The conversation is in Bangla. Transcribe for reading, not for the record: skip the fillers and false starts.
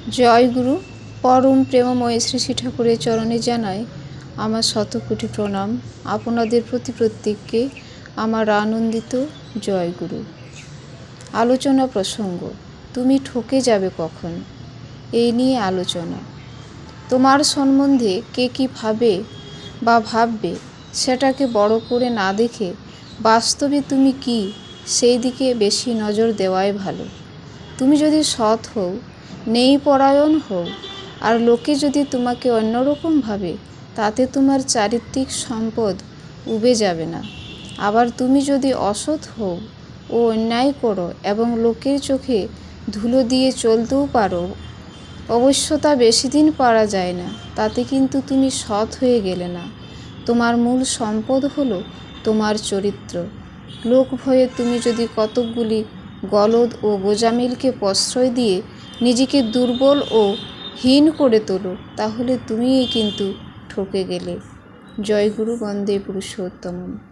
জয় গুরু। পরম প্রেমময় শ্রী শ্রী ঠাকুরের চরণে জানাই আমার শতকোটি প্রণাম। আপনাদের প্রতি প্রত্যেককে আমার আনন্দিত জয় গুরু। আলোচনা প্রসঙ্গ, তুমি ঠকে যাবে কখন, এই নিয়ে আলোচনা। তোমার সম্বন্ধে কে কী ভাবে বা ভাববে সেটাকে বড় করে না দেখে বাস্তবে তুমি কি, সেই দিকে বেশি নজর দেওয়াই ভালো। তুমি যদি সৎ হও, নেই পরায়ণ হও, আর লোকে যদি তোমাকে অন্যরকম ভাবে, তাতে তোমার চারিত্রিক সম্পদ উবে যাবে না। আবার তুমি যদি অসৎ হও ও অন্যায় করো এবং লোকের চোখে ধুলো দিয়ে চলতেও পারো, অবশ্য তা বেশি দিন পারা যায় না, তাতে কিন্তু তুমি সৎ হয়ে গেলে না। তোমার মূল সম্পদ হলো তোমার চরিত্র। লোক ভয়ে তুমি যদি কতকগুলি গলদ ও গোজামিলকে প্রশ্রয় দিয়ে নিজেকে দুর্বল ও হীন করে তোলো, তাহলে তুমিই কিন্তু ঠকে গেলে। জয় গুরু। বন্দে পুরুষোত্তমম।